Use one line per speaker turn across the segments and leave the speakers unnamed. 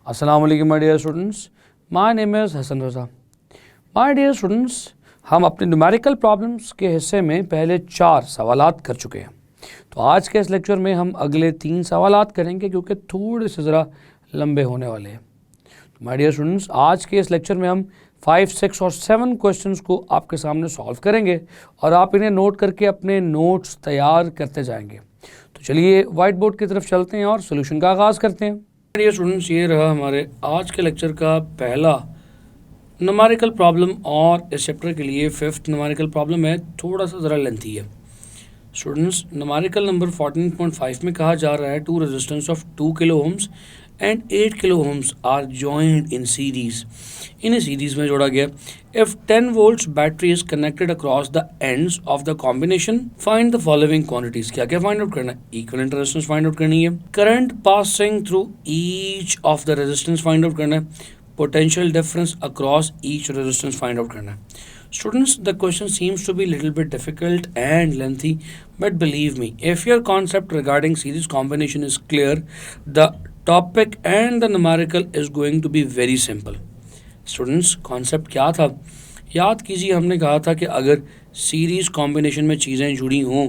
Assalamu alaikum my dear students. My name is Hasan Raza. My dear students, हम अपने numerical problems के हिस्से में पहले 4 सवालात कर चुके हैं. तो आज के इस लेक्चर में हम अगले 3 सवालात करेंगे क्योंकि थोड़े से ज़रा लंबे होने वाले हैं. तो माय डियर स्टूडेंट्स, आज के इस लेक्चर में हम 5, 6 और 7 क्वेश्चंस को आपके सामने सॉल्व करेंगे और आप इन्हें नोट करके अपने नोट्स तैयार करते जाएंगे. तो चलिए वाइट बोर्ड की तरफ चलते हैं और सोल्यूशन का आगाज़ करते हैं. डियर स्टूडेंट्स, ये रहा हमारे आज के लेक्चर का पहला न्यूमेरिकल प्रॉब्लम और इस चैप्टर के लिए 5th न्यूमेरिकल प्रॉब्लम है. थोड़ा सा ज़रा लेंथी है. स्टूडेंट्स, न्यूमेरिकल नंबर 14.5 में कहा जा रहा है two resistance of 2 kilo ohms and 8 kilo ohms are joined in series. इन्हें सीरीज में जोड़ा गया. If 10 volts battery is connected across the ends of the combination, find the following quantities. क्या क्या फाइंड आउट करना है? इक्विवेलेंट रेजिस्टेंस फाइंड आउट करनी है, current passing through each of the resistance find out करना है, potential difference across each resistance find out करना है. Students, the question seems to be a little bit difficult and lengthy, but believe me, if your concept regarding series combination is clear, the topic and the numerical is going to be very simple. Students, concept क्या था? याद कीजिए, हमने कहा था कि अगर series combination में चीज़ें जुड़ी हों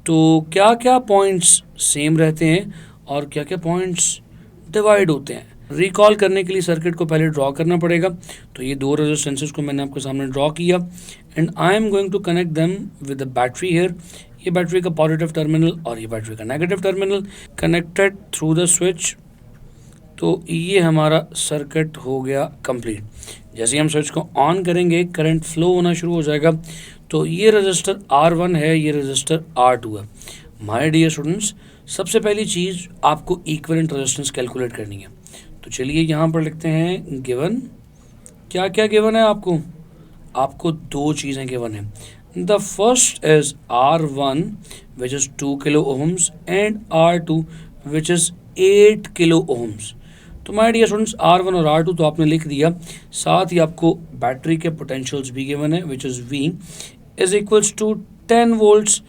तो क्या क्या पॉइंट्स सेम रहते हैं और क्या क्या पॉइंट्स डिवाइड होते हैं. रिकॉल करने के लिए सर्किट को पहले ड्रॉ करना पड़ेगा. तो ये 2 रेजिस्टेंसेस को मैंने आपके सामने ड्रॉ किया and I am going to connect them with the battery here. ये बैटरी का पॉजिटिव टर्मिनल और ये बैटरी का negative terminal connected through the switch. तो ये हमारा सर्किट हो गया कंप्लीट. जैसे ही हम स्विच को ऑन करेंगे करंट फ्लो होना शुरू हो जाएगा. तो ये रजिस्टर R1 है, ये रजिस्टर R2 है. माय डियर स्टूडेंट्स, सबसे पहली चीज़ आपको इक्विवेलेंट रेजिस्टेंस कैलकुलेट करनी है. तो चलिए यहाँ पर लिखते हैं गिवन. क्या क्या गिवन है आपको? आपको 2 चीज़ें गिवन है. The first is R1 which is 2 kilo ohms and R2 which is 8 kilo ohms. तो माय डियर स्टूडेंट्स, R1 और R2 तो आपने लिख दिया. साथ ही आपको बैटरी के पोटेंशियल्स भी गिवन है which is V is equals to 10 volts.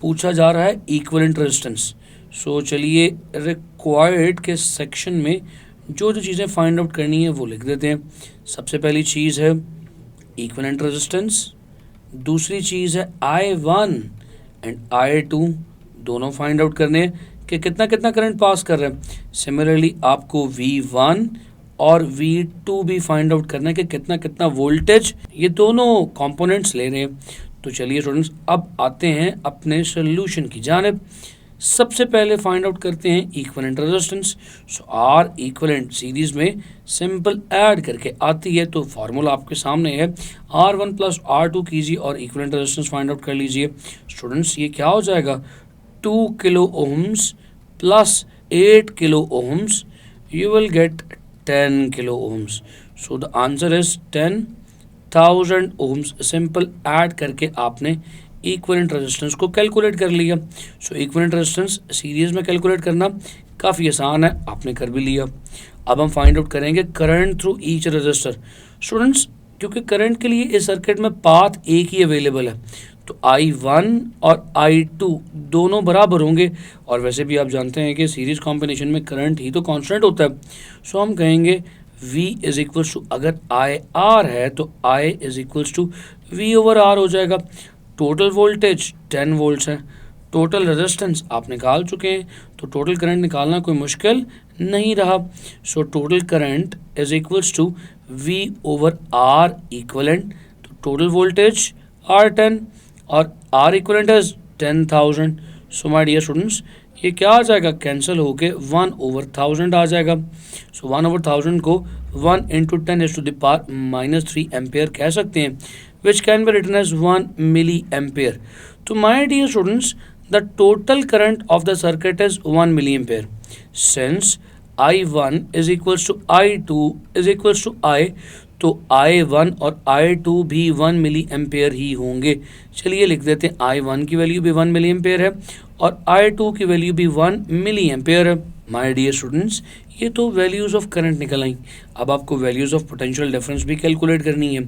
पूछा जा रहा है इक्विवेलेंट रेजिस्टेंस. सो चलिए रिक्वायर्ड के सेक्शन में जो चीज़ें फाइंड आउट करनी है वो लिख देते हैं. सबसे पहली चीज़ है इक्विवेलेंट रेजिस्टेंस. दूसरी चीज़ है I1 एंड I2 दोनों फाइंड आउट करने हैं कि कितना कितना करंट पास कर रहे हैं. सिमिलरली आपको V1 और V2 भी फाइंड आउट करना है कि कितना कितना वोल्टेज ये दोनों कंपोनेंट्स ले रहे हैं. तो चलिए स्टूडेंट्स, अब आते हैं अपने सोल्यूशन की जानिब. सबसे पहले फाइंड आउट करते हैं equivalent resistance. So R equivalent series में सिंपल ऐड करके आती है. तो फार्मूला आपके सामने है. R1 प्लस R2 कीजिए और इक्विवेलेंट रेजिस्टेंस फाइंड आउट कर लीजिए. स्टूडेंट्स, ये क्या हो जाएगा? 2 kilo ohms plus 8 kilo ohms, you will get 10 kilo ohms. So the answer is 10,000 ohms. Simple add करके आपने इक्विवेलेंट रेजिस्टेंस को कैलकुलेट कर लिया. सो इक्विवेलेंट रेजिस्टेंस सीरीज में कैलकुलेट करना काफ़ी आसान है, आपने कर भी लिया. अब हम फाइंड आउट करेंगे current through each resistor. Students, क्योंकि करंट के लिए इस सर्किट में पाथ एक ही अवेलेबल है तो I1 और I2 दोनों बराबर होंगे. और वैसे भी आप जानते हैं कि सीरीज कॉम्बिनेशन में करंट ही तो कांस्टेंट होता है. सो हम कहेंगे V इज इक्वल्स टू, अगर IR है तो I is equals to V over R हो जाएगा. टोटल वोल्टेज 10 वोल्ट्स है. टोटल रेजिस्टेंस आप निकाल चुके हैं तो टोटल करंट निकालना कोई मुश्किल नहीं रहा. So total current is equals to V over R equivalent. तो टोटल वोल्टेज R10 और R equivalent is 10,000. So my dear students, ये क्या आ जाएगा? कैंसिल होके 1 ओवर 1000 आ जाएगा. सो 1 ओवर 1000 को 1 into 10 is to the power -3 ampere कह सकते हैं, which can be written as 1 milliampere. So my dear students, the total current of the circuit is 1 milliampere. Since I1 is equals to I2 is equals to I, तो I1 और I2 भी 1 milliampere ही होंगे. चलिए लिख देते हैं I1 की value भी 1 milliampere है और I2 की वैल्यू भी 1 milliampere है. माय डियर स्टूडेंट्स, ये तो वैल्यूज़ ऑफ करंट निकल आई. अब आपको वैल्यूज़ ऑफ पोटेंशियल डिफरेंस भी कैलकुलेट करनी है.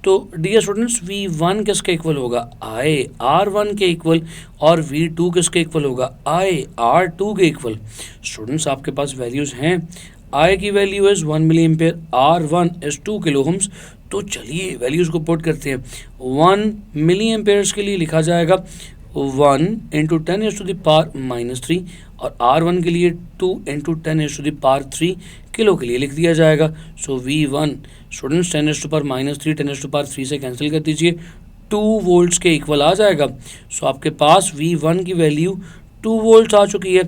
तो डियर स्टूडेंट्स, V1 किसके इक्वल होगा? I R1 के इक्वल. और V2 किसके इक्वल होगा? I R2 के इक्वल. स्टूडेंट्स, आपके पास वैल्यूज़ हैं. I की value is 1 milli ampere, R1 is 2 kilo ohms. तो चलिए वैल्यूज़ को पुट करते हैं। 1 मिली एम्पेयर्स के लिए लिखा जाएगा 1 इंटू 10⁻³ और R1 के लिए 2 इंटू 10⁻³ किलो के लिए लिख दिया जाएगा। सो V1 स्टूडेंट्स 10⁻³ 10⁻³ से कैंसिल कर दीजिए, 2 वोल्ट्स के इक्वल आ जाएगा। सो आपके पास V1 की वैल्यू 2 वोल्ट्स आ चुकी है।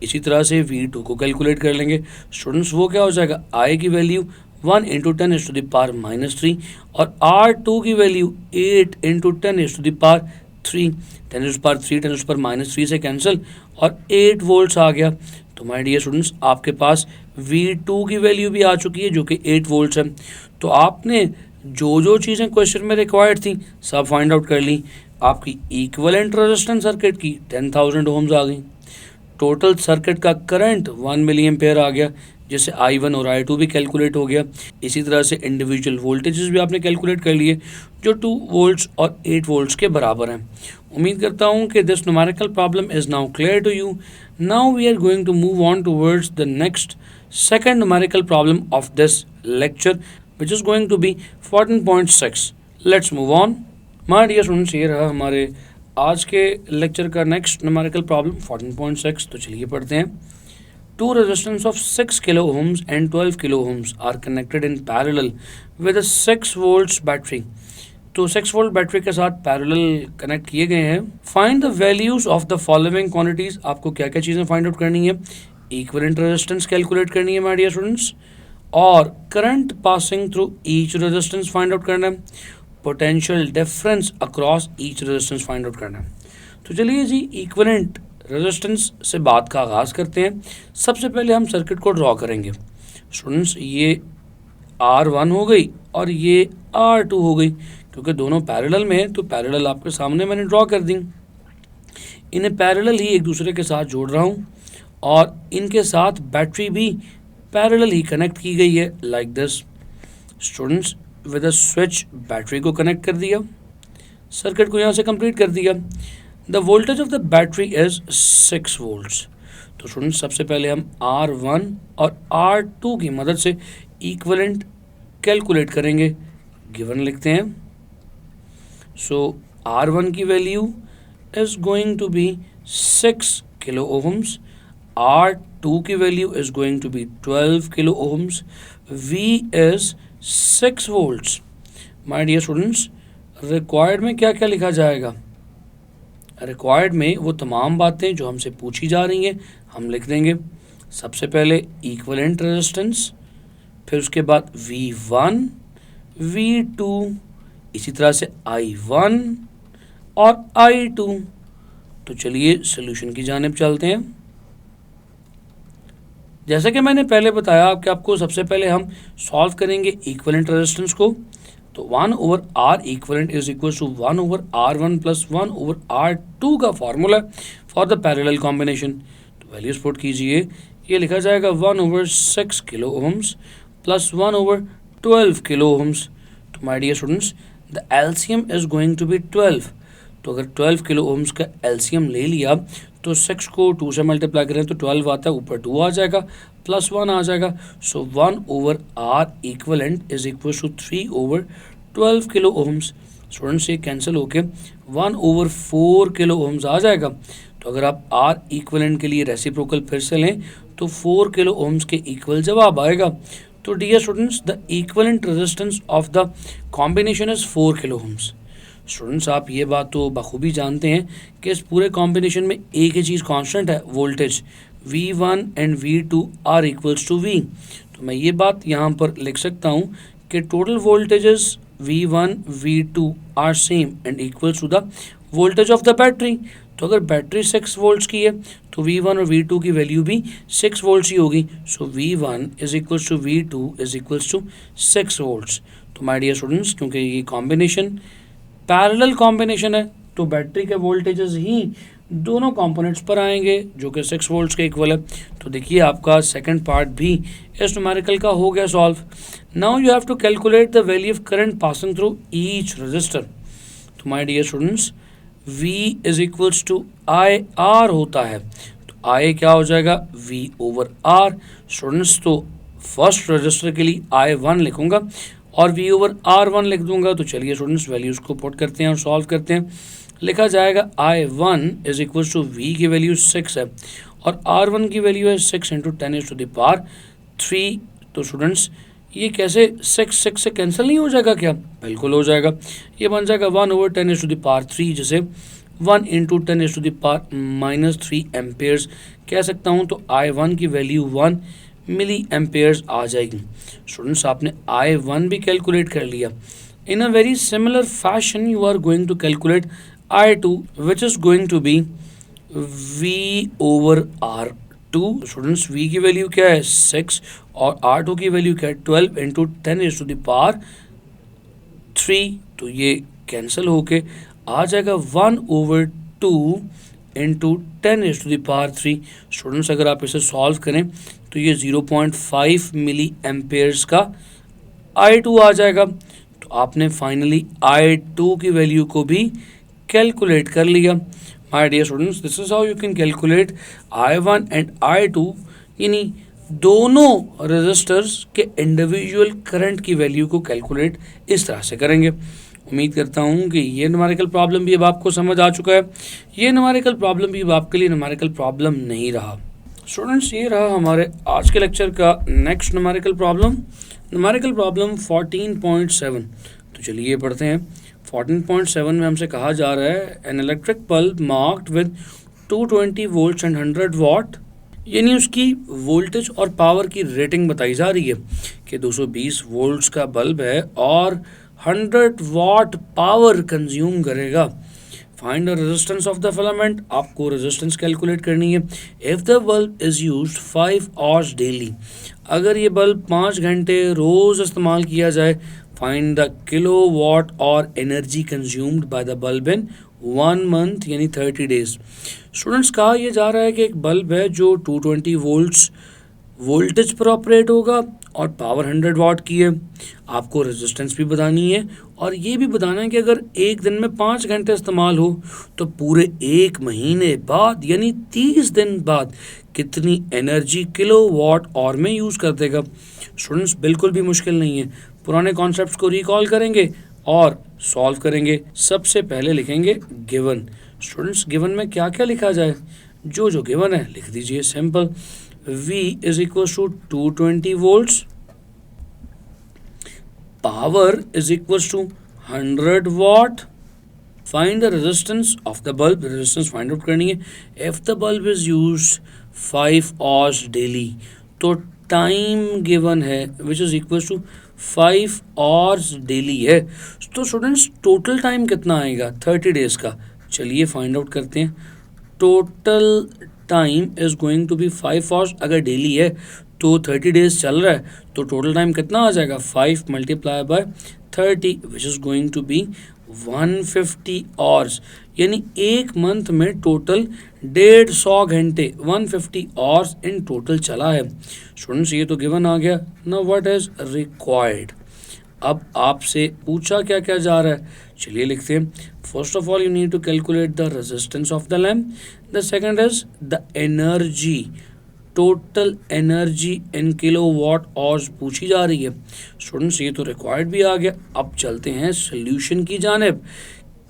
इसी तरह से V2 को कैलकुलेट कर लेंगे स्टूडेंट्स, वो क्या हो जाएगा, I की वैल्यू 1 इंटू 10⁻³ और R2 की वैल्यू 8 इंटू 10⁻³ 10⁻³ से कैंसिल और 8 वोल्ट्स आ गया। तो माय डियर स्टूडेंट्स आपके पास V2 की वैल्यू भी आ चुकी है जो कि 8 वोल्ट्स है। तो आपने जो जो चीज़ें क्वेश्चन में रिक्वायर्ड थी सब फाइंड आउट कर ली। आपकी इक्विवेलेंट रेजिस्टेंस सर्किट की 10,000 ओम्स आ गई, टोटल सर्किट का करंट 1 मिली एम्पेयर आ गया, जैसे I1 और I2 भी कैलकुलेट हो गया। इसी तरह से इंडिविजुअल वोल्टेजेस भी आपने कैलकुलेट कर लिए जो 2 वोल्ट्स और 8 वोल्ट्स के बराबर हैं। उम्मीद करता हूँ कि this numerical problem is now clear to you. Now we are going to move on towards the next second numerical problem of this lecture which is going to be 14.6। Let's move on. My dear students, ये रहा हमारे आज के lecture का next numerical problem 14.6। तो चलिए पढ़ते हैं। Two resistance of 6 kilo ohms and 12 kilo ohms are connected in parallel with a 6 volts battery। तो 6 वोल्ट बैटरी के साथ पैरेलल कनेक्ट किए गए हैं। Find the values of the following quantities. आपको क्या क्या चीज़ें फाइंड आउट करनी है, इक्विवेलेंट रेजिस्टेंस कैलकुलेट करनी है माय डियर स्टूडेंट्स, और current passing through each resistance find out करना है, potential difference across each resistance find out करना है। तो चलिए जी इक्विवेलेंट रेजिस्टेंस से बात का आगाज़ करते हैं। सबसे पहले हम सर्किट को ड्रॉ करेंगे स्टूडेंट्स। ये R1 हो गई और ये R2 हो गई, क्योंकि दोनों पैरेलल में है तो पैरेलल आपके सामने मैंने ड्रॉ कर दी। इन्हें पैरेलल ही एक दूसरे के साथ जोड़ रहा हूँ और इनके साथ बैटरी भी पैरेलल ही कनेक्ट की गई है like this students. With a switch battery को कनेक्ट कर दिया, सर्किट को यहाँ से कंप्लीट कर दिया। The voltage of the battery is 6 volts. तो स्टूडेंट्स सबसे पहले हम R1 और R2 की मदद से इक्विवेलेंट कैलकुलेट करेंगे। गिवन लिखते हैं। सो R1 की value is going to be 6 kilo ohms, R2 की value is going to be 12 kilo ohms, V is 6 volts. My dear students, required में क्या क्या लिखा जाएगा, रिक्वायर्ड में वो तमाम बातें जो हमसे पूछी जा रही हैं हम लिख देंगे। सबसे पहले इक्विवेलेंट रेजिस्टेंस, फिर उसके बाद V1 V2, इसी तरह से I1 और I2। तो चलिए सॉल्यूशन की जानिब चलते हैं। जैसा कि मैंने पहले बताया कि आपको सबसे पहले हम सॉल्व करेंगे इक्विवेलेंट रेजिस्टेंस को। तो 1/R equivalent is equal to 1/R1 plus 1/R2 का formula for the parallel combination. तो वैल्यूज पुट कीजिए, ये लिखा जाएगा 1/6 kilo ohms plus 1/12 kilo ohms. तो my dear students the LCM is going to be 12। तो अगर 12 किलो ओम्स का एलसीएम ले लिया तो 6 को 2 से मल्टीप्लाई करें तो 12 आता है, ऊपर 2 आ जाएगा, प्लस 1 आ जाएगा। So 1/R equivalent is equal to 3/12 kilo ohms. Students ये कैंसिल होके 1/4 किलो ओम्स आ जाएगा। तो अगर आप R इक्विवेलेंट के लिए रेसिप्रोकल फिर से लें तो 4 किलो ओम्स के इक्वल जवाब आएगा। तो dear students the equivalent resistance of the combination is 4 kilo ohms. Students आप ये बात तो बखूबी जानते हैं कि इस पूरे कॉम्बिनेशन में एक ही चीज़ कांस्टेंट है, voltage V1 and V2 are equals to V। तो मैं ये बात यहाँ पर लिख सकता हूँ कि total voltages V1 V2 are same and equals to the voltage of the battery. तो अगर बैटरी 6 वोल्ट्स की है तो V1 और V2 की वैल्यू भी 6 वोल्ट्स ही होगी। So V1 is equals to V2 is equals to 6 volts. तो माय डियर स्टूडेंट्स क्योंकि ये कॉम्बिनेशन पैरेलल कॉम्बिनेशन है तो बैटरी के वोल्टेजेस ही दोनों कंपोनेंट्स पर आएंगे जो कि 6 वोल्ट्स के इक्वल है। तो देखिए आपका सेकंड पार्ट भी इस न्यूमेरिकल का हो गया solve. Now you have to calculate the value of current passing through each resistor. तो my dear students V is equals to I R होता है। तो I क्या हो जाएगा V/R। स्टूडेंट्स तो फर्स्ट रजिस्टर के लिए I1 लिखूंगा और V ओवर R1 लिख दूंगा। तो चलिए स्टूडेंट्स वैल्यूज़ को पुट करते हैं और सॉल्व करते हैं। लिखा जाएगा I1 is equal to V की वैल्यू 6 है और R1 की वैल्यू है 6 इंटू 10⁻³ तो स्टूडेंट्स ये कैसे 6 से कैंसिल नहीं हो जाएगा क्या? बिल्कुल हो जाएगा। ये बन जाएगा 1 ओवर 10⁻³ जिसे 1 इंटू 10⁻³ एम्पेयर्स कह सकता हूँ। तो I1 की वैल्यू 1 मिली एम्पेयर्स आ जाएगी। स्टूडेंट्स आपने I1 भी कैलकुलेट कर लिया। In a very similar fashion you are going to calculate I2 which is going to be V over R2। Students V की वैल्यू क्या है 6 और R2 की वैल्यू क्या है 12 इंटू 10⁻³ तो ये कैंसिल होके आ जाएगा 1 ओवर 2 इंटू 10⁻³ स्टूडेंट्स अगर आप इसे सॉल्व करें तो ये 0.5 मिली एम्पेयर्स का I2 आ जाएगा। तो आपने फाइनली I2 की वैल्यू को भी कैलकुलेट कर लिया। My dear students this is how you can calculate I1 and I2 यानी दोनों रजिस्टर्स के इंडिविजुअल करंट की वैल्यू को कैलकुलेट इस तरह से करेंगे। उम्मीद करता हूँ कि ये न्यूमेरिकल प्रॉब्लम भी अब आपको समझ आ चुका है। ये न्यूमेरिकल प्रॉब्लम भी अब आपके लिए न्यूमेरिकल प्रॉब्लम नहीं रहा। स्टूडेंट्स ये रहा हमारे आज के लेक्चर का नेक्स्ट न्यूमेरिकल प्रॉब्लम 14.7। तो चलिए पढ़ते हैं। 14.7 में हमसे कहा जा रहा है an electric bulb marked with 220 volts and 100 वाट यानी उसकी वोल्टेज और पावर की रेटिंग बताई जा रही है कि 220 वोल्ट्स का बल्ब है और 100 वाट पावर कंज्यूम करेगा। Find the resistance of the filament. आपको रेजिस्टेंस कैलकुलेट करनी है। If the bulb is used 5 hours daily, अगर ये बल्ब 5 घंटे रोज इस्तेमाल किया जाए, फाइंड द किलोवाट और energy consumed by the bulb in 1 month यानी 30 डेज। स्टूडेंट्स कहा यह जा रहा है कि एक बल्ब है जो 220 वोल्ट्स वोल्टेज पर ऑपरेट होगा और पावर 100 वाट की है। आपको रेजिस्टेंस भी बतानी है और ये भी बताना है कि अगर एक दिन में 5 घंटे इस्तेमाल हो तो पूरे 1 महीने बाद यानी 30 दिन बाद कितनी एनर्जी किलोवाट और में यूज़ कर देगा। स्टूडेंट्स बिल्कुल भी मुश्किल नहीं है। पुराने कॉन्सेप्ट्स को रिकॉल करेंगे और सॉल्व करेंगे। सबसे पहले लिखेंगे गिवन। स्टूडेंट्स गिवन में क्या क्या लिखा जाए? जो गिवन है लिख दीजिए। Simple V is equals to 220 volts, power is equals to 100 watt. Find the resistance of the bulb. Resistance find out करनी है। If the bulb is used 5 hours daily, तो टाइम गिवन है which is equals to 5 hours daily है। तो students total time कितना आएगा 30 days का? चलिए फाइंड आउट करते हैं। Total time is going to be 5 hours. अगर डेली है तो 30 डेज चल रहा है तो टोटल टाइम कितना आ जाएगा 5 multiply by 30 which is going to be 150 hours यानी एक मंथ में टोटल 150 घंटे 150 आवर्स इन टोटल चला है। स्टूडेंट्स ये तो गिवन आ गया। Now what is required. अब आपसे पूछा क्या क्या जा रहा है, चलिए लिखते हैं। First of all you need to calculate the resistance of the lamp. The second is the energy, total energy in kilowatt hours पूछी जा रही है। स्टूडेंट्स ये तो रिक्वायर्ड भी आ गया। अब चलते हैं सॉल्यूशन की जानिब।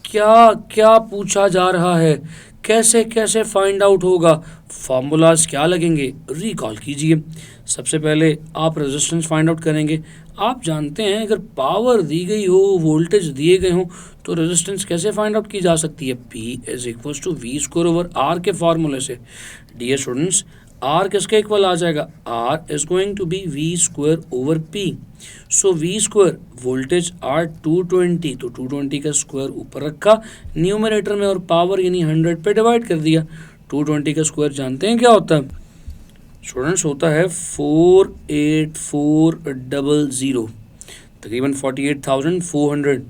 क्या क्या पूछा जा रहा है, कैसे कैसे फाइंड आउट होगा, फार्मूलाज क्या लगेंगे, रिकॉल कीजिए। सबसे पहले आप रेजिस्टेंस फाइंड आउट करेंगे। आप जानते हैं अगर पावर दी गई हो, वोल्टेज दिए गए हों, तो रेजिस्टेंस कैसे फाइंड आउट की जा सकती है? P is equals to V square over R के फार्मूले से। डियर स्टूडेंट्स R किसके इक्वल आ जाएगा? R is going to be V square over P। So V square voltage R 220, तो 220 का स्क्वायर ऊपर रखा न्यूमरेटर में और पावर यानी 100 पे डिवाइड कर दिया। 220 का स्क्वायर जानते हैं क्या होता है स्टूडेंट्स? होता है 48400, तकरीबन 48,400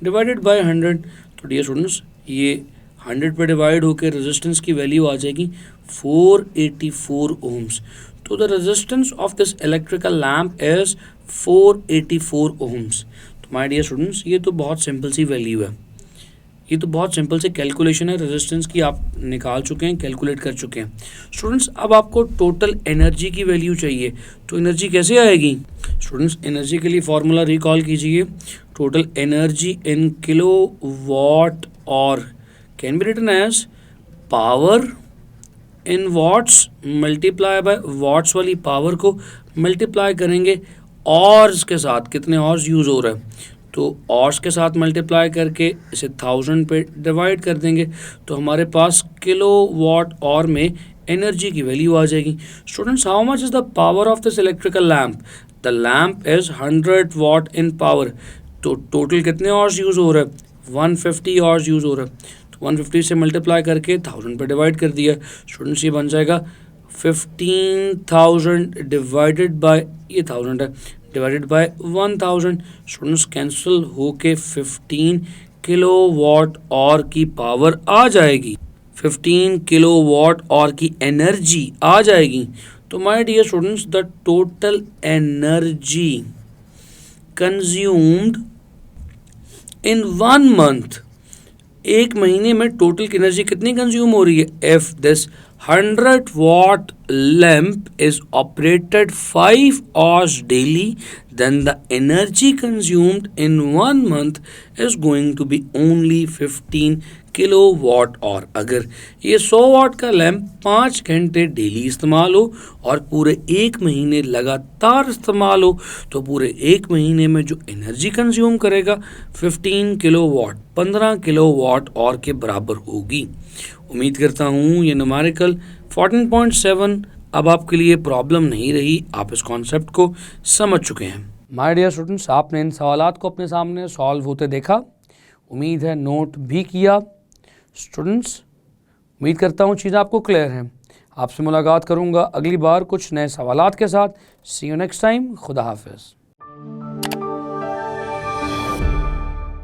डिवाइडेड बाय 100। तो डियर स्टूडेंट्स ये 100 पे डिवाइड होकर रेजिस्टेंस की वैल्यू आ जाएगी 484 ओम्स। तो the resistance of this electrical lamp is 484 ohms. तो माय डियर स्टूडेंट्स ये तो बहुत सिंपल सी वैल्यू है। ये तो बहुत सिंपल से कैलकुलेशन है रेजिस्टेंस की, आप निकाल चुके हैं, कैलकुलेट कर चुके हैं। स्टूडेंट्स अब आपको टोटल एनर्जी की वैल्यू चाहिए, तो एनर्जी कैसे आएगी? स्टूडेंट्स एनर्जी के लिए फॉर्मूला रिकॉल कीजिए, total energy in kilowatt और can be written as power in watts multiply by watts वाली पावर को मल्टीप्लाई करेंगे ऑर्स के साथ, कितने ऑर्स यूज़ हो रहा है, तो ऑर्स के साथ मल्टीप्लाई करके इसे 1000 पे डिवाइड कर देंगे, तो हमारे पास किलो वॉट और में एनर्जी की वैल्यू आ जाएगी। Students how much is the power of this electrical lamp? The lamp is 100 what in power, तो टोटल कितने ऑर्स यूज़ हो रहा है? 150 ऑर्स यूज़ हो रहा है, 150 से मल्टीप्लाई करके 1000 पे डिवाइड कर दिया। स्टूडेंट्स ये बन जाएगा 15,000 डिवाइडेड बाय, ये 1000 है, डिवाइडेड बाय 1000। स्टूडेंट्स कैंसिल होके 15 किलो वॉट और की पावर आ जाएगी, 15 किलो वॉट और की एनर्जी आ जाएगी। तो my dear students the total energy consumed in 1 month, एक महीने में टोटल एनर्जी कितनी कंज्यूम हो रही है? If this 100 watt lamp is operated 5 hours daily, then the energy consumed in 1 month is going to be only 15 kilowatt. और अगर ये 100 वाट का लैम्प 5 घंटे डेली इस्तेमाल हो और पूरे एक महीने लगातार इस्तेमाल हो, तो पूरे एक महीने में जो एनर्जी कंज्यूम करेगा 15 किलोवाट, 15 किलोवाट और के बराबर होगी। उम्मीद करता हूँ ये न्यूमेरिकल 14.7 अब आपके लिए प्रॉब्लम नहीं रही, आप इस कॉन्सेप्ट को समझ चुके हैं। माय डियर स्टूडेंट्स, आपने इन सवालात को अपने सामने सॉल्व होते देखा, उम्मीद है नोट भी किया। स्टूडेंट्स उम्मीद करता हूँ चीज़ें आपको क्लियर हैं। आपसे मुलाकात करूँगा अगली बार कुछ नए सवालात के साथ। सी यू नेक्स्ट टाइम। खुदा हाफिज़।